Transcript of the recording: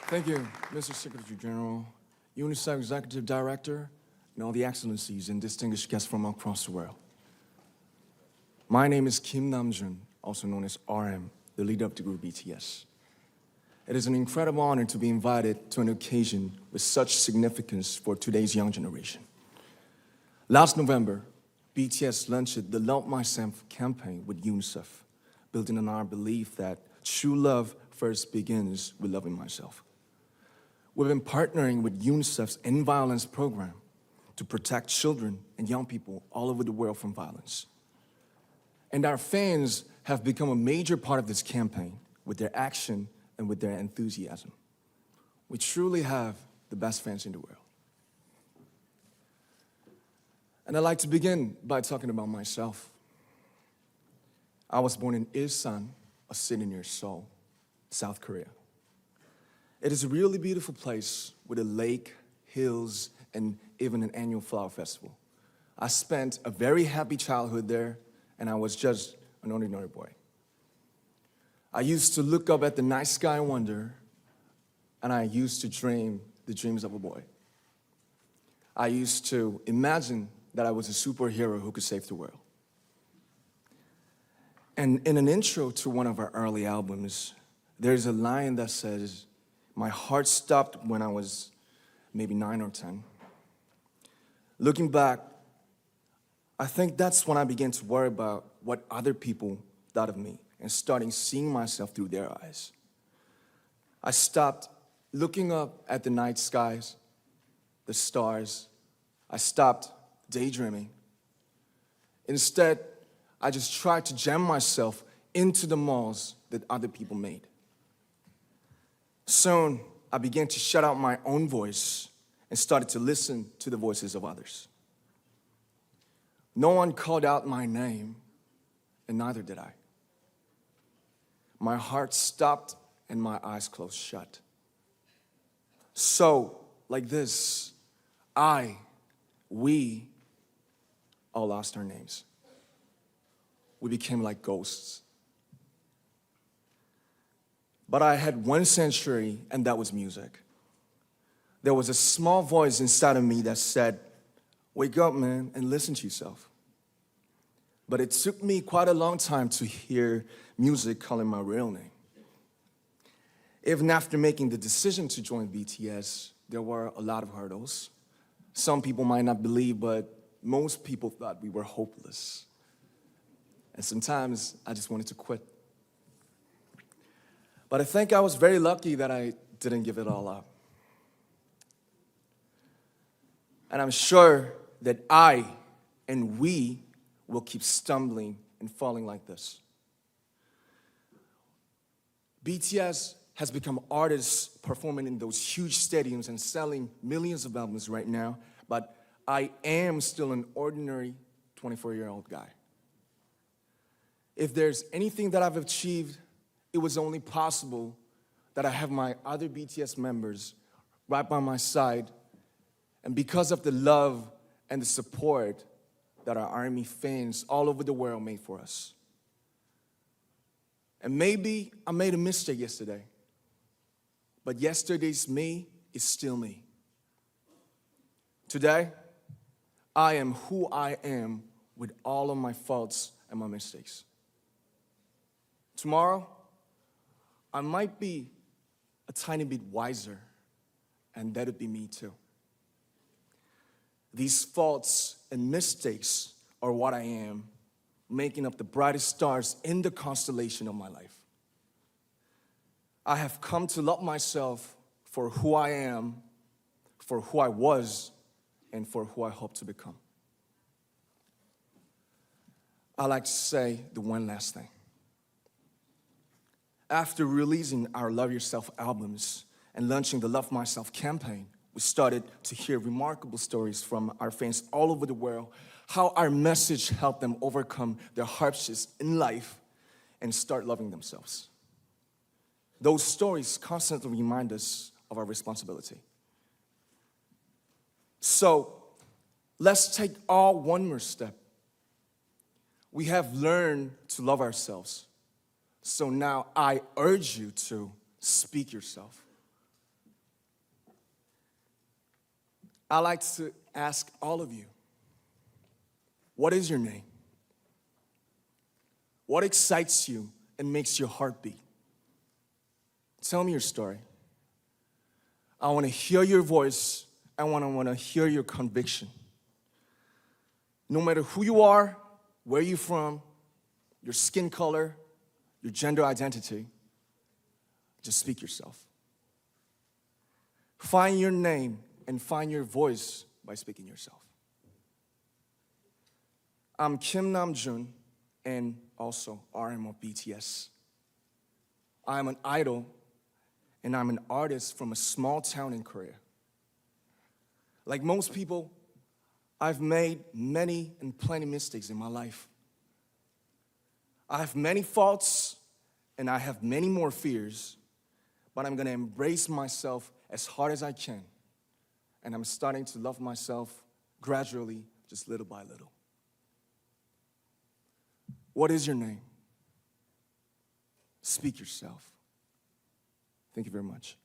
Thank you, Mr. Secretary General, UNICEF Executive Director, and all the excellencies and distinguished guests from across the world. My name is Kim Namjoon, also known as RM, the leader of the group BTS. It is an incredible honor to be invited to an occasion with such significance for today's young generation. Last November, BTS launched the Love Myself campaign with UNICEF, building on our belief that true love first begins with loving myself. We've been partnering with UNICEF's End Violence program to protect children and young people all over the world from violence. And our fans have become a major part of this campaign with their action and with their enthusiasm. We truly have the best fans in the world. And I'd like to begin by talking about myself. I was born in Ilsan, a city near Seoul, South Korea. It is a really beautiful place with a lake, hills, and even an annual flower festival. I spent a very happy childhood there, and I was just an ordinary boy. I used to look up at the night sky and wonder, and I used to dream the dreams of a boy. I used to imagine that I was a superhero who could save the world. And in an intro to one of our early albums, there's a line that says, "My heart stopped when I was maybe 9 or 10. Looking back, I think that's when I began to worry about what other people thought of me and starting seeing myself through their eyes. I stopped looking up at the night skies, the stars. I stopped daydreaming. Instead, I just tried to jam myself into the malls that other people made. Soon, I began to shut out my own voice and started to listen to the voices of others. No one called out my name, and neither did I. My heart stopped and my eyes closed shut. So, like this, we all lost our names. We became like ghosts. But I had one sanctuary, and that was music. There was a small voice inside of me that said, "Wake up, man, and listen to yourself." But it took me quite a long time to hear music calling my real name. Even after making the decision to join BTS, there were a lot of hurdles. Some people might not believe, but most people thought we were hopeless. And sometimes I just wanted to quit. But I think I was very lucky that I didn't give it all up. And I'm sure that I and we will keep stumbling and falling like this. BTS has become artists performing in those huge stadiums and selling millions of albums right now, but I am still an ordinary 24-year-old guy. If there's anything that I've achieved, it was only possible that I have my other BTS members right by my side, and because of the love and the support that our ARMY fans all over the world made for us. And maybe I made a mistake yesterday, but yesterday's me is still me. Today, I am who I am with all of my faults and my mistakes. Tomorrow, I might be a tiny bit wiser, and that'd be me too. These faults and mistakes are what I am, making up the brightest stars in the constellation of my life. I have come to love myself for who I am, for who I was, and for who I hope to become. I like to say the one last thing. After releasing our Love Yourself albums and launching the Love Myself campaign, we started to hear remarkable stories from our fans all over the world, how our message helped them overcome their hardships in life and start loving themselves. Those stories constantly remind us of our responsibility. So, let's take all one more step. We have learned to love ourselves. So now I urge you to speak yourself. I'd like to ask all of you, what is your name? What excites you and makes your heart beat? Tell me your story. I want to hear your voice. I want to hear your conviction. No matter who you are, where you're from, your skin color, your gender identity, just speak yourself. Find your name and find your voice by speaking yourself. I'm Kim Namjoon and also RM of BTS. I'm an idol and I'm an artist from a small town in Korea. Like most people, I've made many and plenty mistakes in my life. I have many faults and I have many more fears, but I'm gonna embrace myself as hard as I can. And I'm starting to love myself gradually, just little by little. What is your name? Speak yourself. Thank you very much.